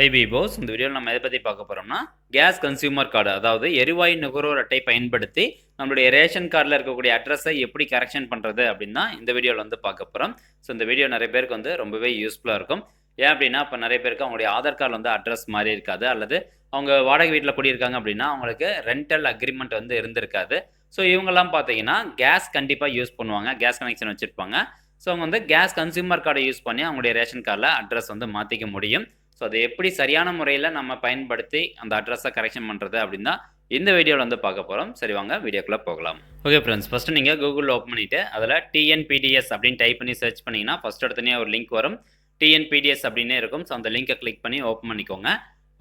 High பீபோஸ், இந்த வீடியோவில் நம்ம எதை பற்றி பார்க்க போகிறோம்னா கேஸ் கன்சியூமர் கார்டு, அதாவது எரிவாயு நுகர்வோர் அட்டை பயன்படுத்தி நம்மளுடைய ரேஷன் கார்டில் இருக்கக்கூடிய அட்ரஸை எப்படி கரெக்ஷன் பண்ணுறது அப்படின்னு தான் இந்த வீடியோவில் வந்து பார்க்க போகிறோம். ஸோ இந்த வீடியோ நிறைய பேருக்கு வந்து ரொம்பவே யூஸ்ஃபுல்லாக இருக்கும். ஏன் அப்படின்னா இப்போ நிறைய பேருக்கு அவங்களுடைய ஆதார் கார்டில் வந்து அட்ரஸ் மாறி இருக்காது, அல்லது அவங்க வாடகை வீட்டில் குடியிருக்காங்க அப்படின்னா அவங்களுக்கு ரெண்டல் அக்ரிமெண்ட் வந்து இருந்திருக்காது. ஸோ இவங்கெல்லாம் பார்த்தீங்கன்னா கேஸ் கண்டிப்பாக யூஸ் பண்ணுவாங்க, கேஸ் கனெக்ஷன் வச்சுருப்பாங்க. ஸோ அவங்க வந்து கேஸ் கன்சியூமர் கார்டை யூஸ் பண்ணி அவங்களுடைய ரேஷன் கார்டில் அட்ரஸ் வந்து மாற்றிக்க முடியும். ஸோ அதை எப்படி சரியான முறையில் நம்ம பயன்படுத்தி அந்த அட்ரஸை கரெக்ஷன் பண்ணுறது அப்படின்னு தான் இந்த வீடியோவில் வந்து பார்க்க போகிறோம். சரி, வாங்க வீடியோக்குள்ளே போகலாம். ஓகே ஃப்ரெண்ட்ஸ், ஃபஸ்ட்டு நீங்கள் கூகுளில் ஓப்பன் பண்ணிவிட்டு அதில் டிஎன்பிடிஎஸ் அப்படின்னு டைப் பண்ணி சர்ச் பண்ணிங்கன்னா ஃபஸ்ட் எடுத்துனே ஒரு லிங்க் வரும். டிஎன்பிடிஎஸ் அப்படின்னே இருக்கும். ஸோ அந்த லிங்கை கிளிக் பண்ணி ஓப்பன் பண்ணிக்கோங்க.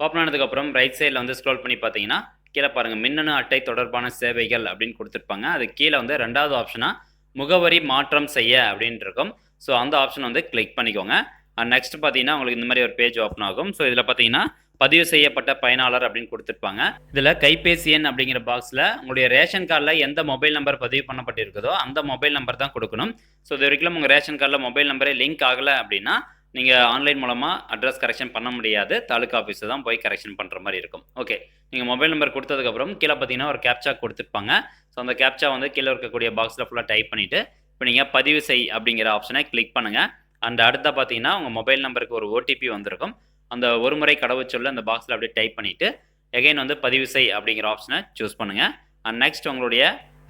ஓப்பன் ஆனதுக்கப்புறம் ரைட் சைடில் வந்து ஸ்க்ரோல் பண்ணி பார்த்தீங்கன்னா கீழே பாருங்கள், மின்னணு அட்டை தொடர்பான சேவைகள் அப்படின்னு கொடுத்துருப்பாங்க. அது கீழே வந்து ரெண்டாவது ஆப்ஷனாக முகவரி மாற்றம் செய்ய அப்படின்னு இருக்கும். ஸோ அந்த ஆப்ஷன் வந்து கிளிக் பண்ணிக்கோங்க. நெக்ஸ்ட் பார்த்தீங்கன்னா உங்களுக்கு இந்த மாதிரி ஒரு பேஜ் ஓப்பன் ஆகும். ஸோ இதில் பார்த்தீங்கன்னா பதிவு செய்யப்பட்ட பயனாளர் அப்படின்னு கொடுத்துருப்பாங்க. இதில் கைபேசி எண் அப்படிங்கிற பாக்ஸில் உங்களுடைய ரேஷன் கார்டில் எந்த மொபைல் நம்பர் பதிவு பண்ணப்பட்டிருக்குதோ அந்த மொபைல் நம்பர் தான் கொடுக்கணும். ஸோ இது வரைக்கும் உங்கள் ரேஷன் கார்டில் மொபைல் நம்பரே லிங்க் ஆகலை அப்படின்னா நீங்கள் ஆன்லைன் மூலமாக அட்ரஸ் கரெக்ஷன் பண்ண முடியாது, தாலுக்கா ஆஃபீஸில் தான் போய் கரெக்ஷன் பண்ணுற மாதிரி இருக்கும். ஓகே, நீங்கள் மொபைல் நம்பர் கொடுத்ததுக்கப்புறம் கீழே பார்த்தீங்கன்னா ஒரு கேப்சா கொடுத்துருப்பாங்க. ஸோ அந்த கேப்சா வந்து கீழே இருக்கக்கூடிய பாக்ஸில் ஃபுல்லாக டைப் பண்ணிவிட்டு இப்போ நீங்கள் பதிவு செய் அப்படிங்கிற ஆப்ஷனை கிளிக் பண்ணுங்கள். அண்ட் அடுத்த பார்த்தீங்கன்னா உங்கள் மொபைல் நம்பருக்கு ஒரு ஓடிபி வந்திருக்கும். அந்த ஒரு முறை கடவுச்சொல்ல அந்த பாக்ஸில் அப்படியே டைப் பண்ணிவிட்டு எகைன் வந்து பதிவு செய் அப்படிங்கிற ஆப்ஷனை சூஸ் பண்ணுங்கள். அண்ட் நெக்ஸ்ட் உங்களுடைய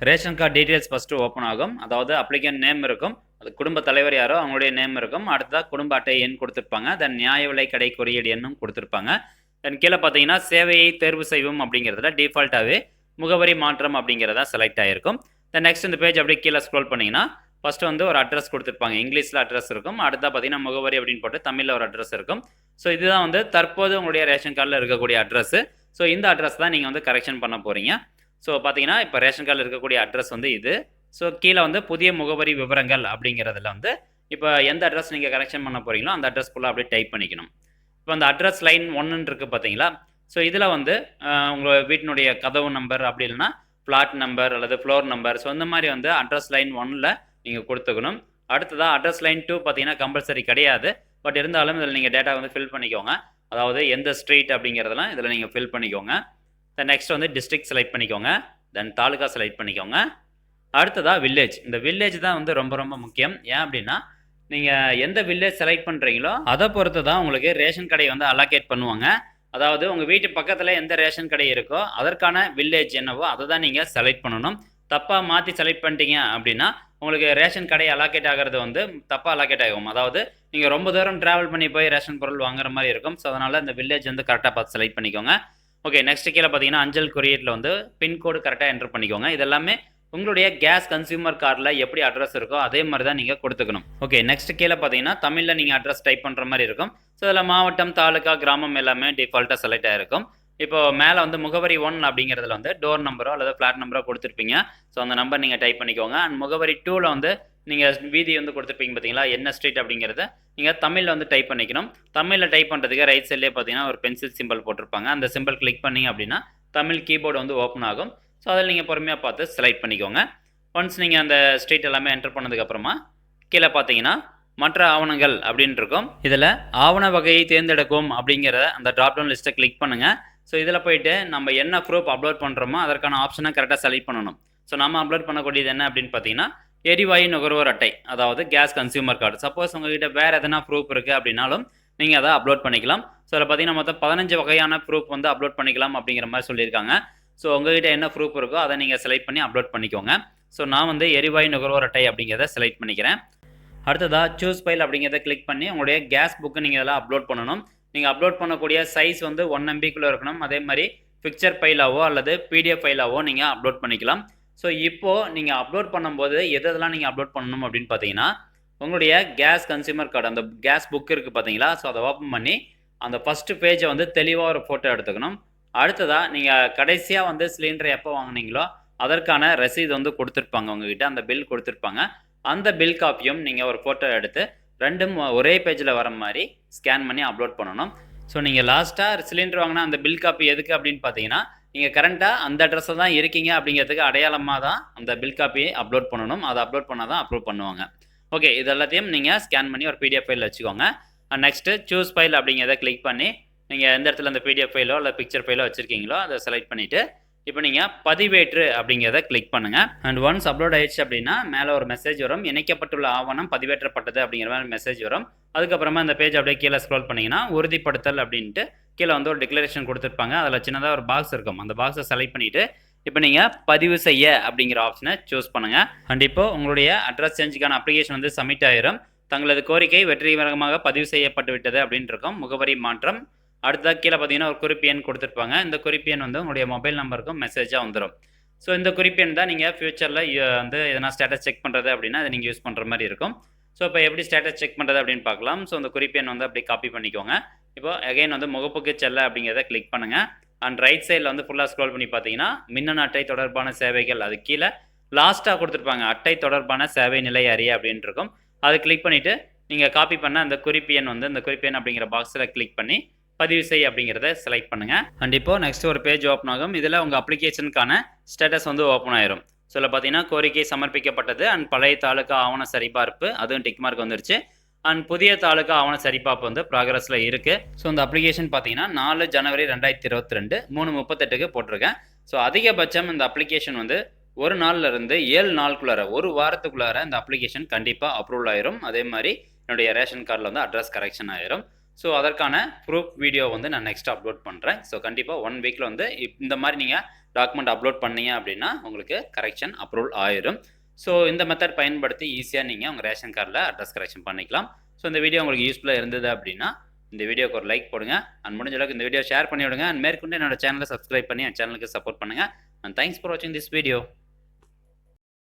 ration card details first open ஆகும். அதாவது அப்ளிகன்ட் நேம் இருக்கும், அது குடும்ப தலைவர் யாரோ அவங்களுடைய நேம் இருக்கும். அடுத்ததாக குடும்ப அட்டை எண் கொடுத்துருப்பாங்க. தென் நியாய விலை கடை குறியீடு எண்ணும் கொடுத்துருப்பாங்க. தென் கீழே பார்த்தீங்கன்னா சேவையை தேர்வு செய்வோம் அப்படிங்கிறதுல டிஃபால்ட்டாகவே முகவரி மாற்றம் அப்படிங்கிறதா செலக்ட் ஆகிருக்கும். தென் நெக்ஸ்ட் இந்த பேஜ் அப்படியே கீழே ஸ்க்ரோல் பண்ணிங்கன்னா ஃபஸ்ட்டு வந்து ஒரு அட்ரஸ் கொடுத்துருப்பாங்க, இங்கிலீஷில் அட்ரஸ் இருக்கும். அடுத்தா பார்த்தீங்கன்னா முகவரி அப்படின்னு போட்டு தமிழில் ஒரு அட்ரஸ் இருக்கும். ஸோ இதுதான் வந்து தற்போது உங்களுடைய ரேஷன் கார்டில் இருக்கக்கூடிய அட்ரஸ். ஸோ இந்த அட்ரஸ் தான் நீங்கள் வந்து கரெக்ஷன் பண்ண போகிறீங்க. ஸோ பார்த்தீங்கன்னா இப்போ ரேஷன் கார்டில் இருக்கக்கூடிய அட்ரஸ் வந்து இது. ஸோ கீழே வந்து புதிய முகவரி விவரங்கள் அப்படிங்கிறதுல வந்து இப்போ எந்த அட்ரஸ் நீங்கள் கரெக்ஷன் பண்ண போகிறீங்களோ அந்த அட்ரஸ் ஃபுல்லாக அப்படியே டைப் பண்ணிக்கணும். இப்போ அந்த அட்ரஸ் லைன் 1 இருக்குது பார்த்தீங்களா. ஸோ இதில் வந்து உங்கள் வீட்டினுடைய கதவு நம்பர் அப்படி இல்லைன்னா ஃப்ளாட் நம்பர் அல்லது ஃப்ளோர் நம்பர், ஸோ இந்த மாதிரி வந்து அட்ரஸ் லைன் 1ல் நீங்கள் கொடுத்துக்கணும். அடுத்ததாக அட்ரஸ் லைன் 2 பார்த்தீங்கன்னா கம்பல்சரி கிடையாது, பட் இருந்தாலும் இதில் நீங்கள் டேட்டா வந்து ஃபில் பண்ணிக்கோங்க. அதாவது எந்த ஸ்ட்ரீட் அப்படிங்கிறதெல்லாம் இதில் நீங்கள் ஃபில் பண்ணிக்கோங்க. தென் நெக்ஸ்ட் வந்து டிஸ்ட்ரிக்ட் செலக்ட் பண்ணிக்கோங்க. தென் தாலுகா செலக்ட் பண்ணிக்கோங்க. அடுத்ததாக வில்லேஜ். இந்த வில்லேஜ் தான் வந்து ரொம்ப ரொம்ப முக்கியம். ஏன் அப்படின்னா நீங்கள் எந்த வில்லேஜ் செலக்ட் பண்ணுறீங்களோ அதை பொறுத்து தான் உங்களுக்கு ரேஷன் கடை வந்து அலோகேட் பண்ணுவாங்க. அதாவது உங்கள் வீட்டு பக்கத்தில் எந்த ரேஷன் கடை இருக்கோ அதற்கான வில்லேஜ் என்னவோ அதை தான் நீங்கள் செலக்ட் பண்ணணும். தப்பாக மாற்றி செலக்ட் பண்ணிட்டீங்க அப்படின்னா உங்களுக்கு ரேஷன் கடை அலோகேட் ஆகிறது வந்து தப்பாக அலோகேட் ஆகும். அதாவது நீங்கள் ரொம்ப தூரம் ட்ராவல் பண்ணி போய் ரேஷன் பொருள் வாங்குற மாதிரி இருக்கும். ஸோ அதனால் இந்த வில்லேஜ் வந்து கரெக்டாக பார்த்து செலக்ட் பண்ணிக்கோங்க. ஓகே, நெக்ஸ்ட் கீழே பார்த்தீங்கன்னா அஞ்சல் குறியீட்டில் வந்து பின்கோடு கரெக்டாக என்டர் பண்ணிக்கோங்க. இதெல்லாமே உங்களுடைய கேஸ் கன்சியூமர் கார்டில் எப்படி அட்ரஸ் இருக்கோ அதே மாதிரி தான் நீங்கள் கொடுத்துக்கணும். ஓகே, நெக்ஸ்ட் கீழே பார்த்தீங்கன்னா தமிழில் நீங்கள் அட்ரஸ் டைப் பண்ணுற மாதிரி இருக்கும். ஸோ இதில் மாவட்டம், தாலுக்கா, கிராமம் எல்லாமே டிஃபால்ட்டாக செலக்ட் ஆகிருக்கும். இப்போ மேலே வந்து முகவரி 1 அப்படிங்கிறதுல வந்து டோர் நம்பரோ அல்லது ஃப்ளாட் நம்பரோ கொடுத்துருப்பீங்க. ஸோ அந்த நம்பர் நீங்கள் டைப் பண்ணிக்கோங்க. அண்ட் முகவரி 2ல் வந்து நீங்கள் வீதி வந்து கொடுத்துருப்பீங்க பார்த்தீங்களா, என்ன ஸ்ட்ரீட் அப்படிங்கிறத நீங்கள் தமிழில் வந்து டைப் பண்ணிக்கணும். தமிழில் டைப் பண்ணுறதுக்கு ரைட் சைட்லேயே பார்த்தீங்கன்னா ஒரு பென்சில் சிம்பிள் போட்டிருப்பாங்க. அந்த சிம்பிள் கிளிக் பண்ணிங்க அப்படின்னா தமிழ் கீபோர்டு வந்து ஓப்பன் ஆகும். ஸோ அதில் நீங்கள் பொறுமையாக பார்த்து செலக்ட் பண்ணிக்கோங்க. ஒன்ஸ் நீங்கள் அந்த ஸ்ட்ரீட் எல்லாமே என்டர் பண்ணதுக்கப்புறமா கீழே பார்த்தீங்கன்னா மற்ற ஆவணங்கள் அப்படின்னு இருக்கும். இதில் ஆவண வகையை தேர்ந்தெடுக்கும் அப்படிங்கிற அந்த ட்ராப்டவுன் லிஸ்ட்டை கிளிக் பண்ணுங்கள். ஸோ இதில் போயிட்டு நம்ம என்ன ப்ரூஃப் அப்லோட் பண்ணுறோமோ அதற்கான ஆப்ஷனை கரெக்டாக செலக்ட் பண்ணணும். ஸோ நம்ம அப்லோட் பண்ணக்கூடியது என்ன அப்படின்னு பார்த்தீங்கன்னா எரிவாயு நுகர்வோர் அட்டை, அதாவது கேஸ் கன்சியூமர் கார்டு. சப்போஸ் உங்கள்கிட்ட வேறு எதனா ப்ரூஃப் இருக்குது அப்படின்னாலும் நீங்கள் அதை அப்லோட் பண்ணிக்கலாம். ஸோ அதில் பார்த்தீங்கன்னா மொத்தம் 15 வகையான ப்ரூஃப் வந்து அப்லோட் பண்ணிக்கலாம் அப்படிங்கிற மாதிரி சொல்லியிருக்காங்க. ஸோ உங்கள்கிட்ட என்ன ப்ரூஃப் இருக்கோ அதை நீங்கள் செலக்ட் பண்ணி அப்லோட் பண்ணிக்கோங்க. ஸோ நான் வந்து எரிவாயு நுகர்வோர் அட்டை அப்படிங்கிறத செலக்ட் பண்ணிக்கிறேன். அடுத்ததாக சூஸ் ஃபைல் அப்படிங்கிறத கிளிக் பண்ணி உங்களுடைய கேஸ் புக்கு நீங்கள் இதெல்லாம் அப்லோட் பண்ணணும். நீங்கள் அப்லோட் பண்ணக்கூடிய சைஸ் வந்து 1 MBக்குள்ளே இருக்கணும். அதே மாதிரி பிக்சர் ஃபைலாவோ அல்லது PDF ஃபைலாவோ நீங்கள் அப்லோட் பண்ணிக்கலாம். ஸோ இப்போது நீங்கள் அப்லோட் பண்ணும்போது எதெல்லாம் நீங்கள் அப்லோட் பண்ணணும் அப்படின்னு பார்த்தீங்கன்னா உங்களுடைய கேஸ் கன்சியூமர் கார்டு, அந்த கேஸ் புக் இருக்குது பார்த்தீங்களா. ஸோ அதை ஓப்பன் பண்ணி அந்த ஃபஸ்ட்டு பேஜை வந்து தெளிவாக ஒரு ஃபோட்டோ எடுத்துக்கணும். அடுத்ததாக நீங்கள் கடைசியாக வந்து சிலிண்டரை எப்போ வாங்கினீங்களோ அதற்கான ரசீது வந்து கொடுத்துருப்பாங்க உங்ககிட்ட, அந்த பில் கொடுத்துருப்பாங்க. அந்த பில் காப்பியும் நீங்கள் ஒரு ஃபோட்டோ எடுத்து ரெண்டும் ஒரே பேஜில் வர மாதிரி ஸ்கேன் பண்ணி அப்லோட் பண்ணணும். ஸோ நீங்கள் லாஸ்ட்டாக சிலிண்டர் வாங்கினா அந்த பில் காப்பி எதுக்கு அப்படின்னு பார்த்தீங்கன்னா நீங்கள் கரண்ட்டாக அந்த அட்ரஸில் தான் இருக்கீங்க அப்படிங்கிறதுக்கு அடையாளமாக தான் அந்த பில் காப்பியை அப்லோட் பண்ணணும். அதை அப்லோட் பண்ணால் தான் அப்ரூவ் பண்ணுவாங்க. ஓகே, இது எல்லாத்தையும் நீங்கள் ஸ்கேன் பண்ணி ஒரு PDF ஃபைல் வச்சுக்கோங்க. நெக்ஸ்ட்டு சூஸ் ஃபைல் அப்படிங்கிறத கிளிக் பண்ணி நீங்கள் எந்த இடத்துல அந்த பிடிஎஃப் ஃபைலோ இல்லை பிக்சர் ஃபைலோ வச்சுருக்கீங்களோ அதை செலக்ட் பண்ணிவிட்டு இப்போ நீங்கள் பதிவேற்று அப்படிங்கிறத கிளிக் பண்ணுங்கள். அண்ட் ஒன்ஸ் அப்லோட் ஆயிடுச்சு அப்படின்னா மேலே ஒரு மெசேஜ் வரும், இணைக்கப்பட்டுள்ள ஆவணம் பதிவேற்றப்பட்டது அப்படிங்கிற மாதிரி மெசேஜ் வரும். அதுக்கப்புறமா அந்த பேஜ் அப்படியே கீழே ஸ்க்ரோல் பண்ணிங்கன்னா உறுதிப்படுத்தல் அப்படின்ட்டு கீழே வந்து ஒரு டிக்ளரேஷன் கொடுத்துருப்பாங்க. அதில் சின்னதாக ஒரு பாக்ஸ் இருக்கும். அந்த பாக்ஸை செலக்ட் பண்ணிவிட்டு இப்போ நீங்கள் பதிவு செய்ய அப்படிங்கிற ஆப்ஷனை சூஸ் பண்ணுங்கள். அண்ட் இப்போ உங்களுடைய அட்ரஸ் சேஞ்சுக்கான அப்ளிகேஷன் வந்து சப்மிட் ஆயிரும். தங்களது கோரிக்கை வெற்றிகரமாக பதிவு செய்யப்பட்டு விட்டது அப்படின்னு இருக்கும். முகவரி மாற்றம். அடுத்ததாக கீழே பார்த்தீங்கன்னா ஒரு குறிப்பு எண் கொடுத்துருப்பாங்க. இந்த குறிப்பு எண் வந்து உங்களுடைய மொபைல் நம்பருக்கும் மெசேஜாக வந்துடும். ஸோ இந்த குறிப்பு எண் தான் நீங்கள் ஃப்யூச்சரில் வந்து எதனா ஸ்டேட்டஸ் செக் பண்ணுறது அப்படின்னா அதை நீங்கள் யூஸ் பண்ணுற மாதிரி இருக்கும். ஸோ இப்போ எப்படி ஸ்டேட்டஸ் செக் பண்ணுறது அப்படின்னு பார்க்கலாம். ஸோ இந்த குறிப்பு எண் வந்து அப்படியே காப்பி பண்ணிக்கோங்க. இப்போ அகைன் வந்து முகப்புக்கு செல்ல அப்படிங்கிறத கிளிக் பண்ணுங்கள். அண்ட் ரைட் சைடில் வந்து ஃபுல்லாக ஸ்க்ரோல் பண்ணி பார்த்தீங்கன்னா மின்னணு அட்டை தொடர்பான சேவைகள், அது கீழே லாஸ்ட்டாக கொடுத்துருப்பாங்க அட்டை தொடர்பான சேவை நிலை அறிய அப்படின்னு இருக்கும். அதை கிளிக் பண்ணிவிட்டு நீங்கள் காப்பி பண்ண அந்த குறிப்பு எண் வந்து இந்த குறிப்பு எண் அப்படிங்கிற பாக்ஸில் கிளிக் பண்ணி பதிவு செய் அப்படிங்கிறத செலக்ட் பண்ணுங்கள். அண்ட் இப்போ நெக்ஸ்ட் ஒரு பேஜ் ஓப்பன் ஆகும். இதில் உங்கள் அப்ளிகேஷனுக்கான ஸ்டேட்டஸ் வந்து ஓப்பன் ஆயிரும். ஸோ இதில் பார்த்தீங்கன்னா கோரிக்கை சமர்ப்பிக்கப்பட்டது அண்ட் பழைய தாலுக்கா ஆவண சரிபார்ப்பு அதுவும் டிக் மார்க் வந்துருச்சு. அண்ட் புதிய தாலுக்கா ஆவண சரிபார்ப்பு வந்து ப்ராக்ரஸில் இருக்குது. ஸோ இந்த அப்ளிகேஷன் பார்த்தீங்கன்னா 4 ஜனவரி 2022 3:38க்கு போட்டிருக்கேன். ஸோ அதிகபட்சம் இந்த அப்ளிகேஷன் வந்து ஒரு நாள்ல இருந்து 7 நாளுக்குள்ளார ஒரு வாரத்துக்குள்ளார இந்த அப்ளிகேஷன் கண்டிப்பாக அப்ரூவல் ஆயிரும். அதே மாதிரி என்னுடைய ரேஷன் கார்டில் வந்து அட்ரஸ் கரெக்ஷன் ஆயிரும். ஸோ அதற்கான ப்ரூஃப் வீடியோ வந்து நான் நெக்ஸ்ட் அப்லோட் பண்ணுறேன். ஸோ கண்டிப்பாக 1 வீக்கில் வந்து இந்த மாதிரி நீங்கள் டாக்குமெண்ட் அப்லோட் பண்ணீங்க அப்படின்னா உங்களுக்கு கரெக்ஷன் அப்ரூவல் ஆயிரும். ஸோ இந்த மெத்தட் பயன்படுத்தி ஈஸியாக நீங்கள் உங்கள் ரேஷன் கார்டில் அட்ரஸ் கரெக்ஷன் பண்ணிக்கலாம். ஸோ இந்த வீடியோ உங்களுக்கு யூஸ்ஃபுல்லாக இருந்தது அப்படின்னா இந்த வீடியோக்கு ஒரு லைக் போடுங்க. அண்ட் முடிஞ்ச அளவுக்கு இந்த வீடியோ ஷேர் பண்ணி விடுங்க. அண்ட் மேற்கொண்டு என்னோட சேனலை சப்ஸ்கிரைப் பண்ணி என் சேனலுக்கு சப்போர்ட் பண்ணுங்கள். அண்ட் தேங்க்ஸ் ஃபார் வாட்சிங் திஸ் வீடியோ.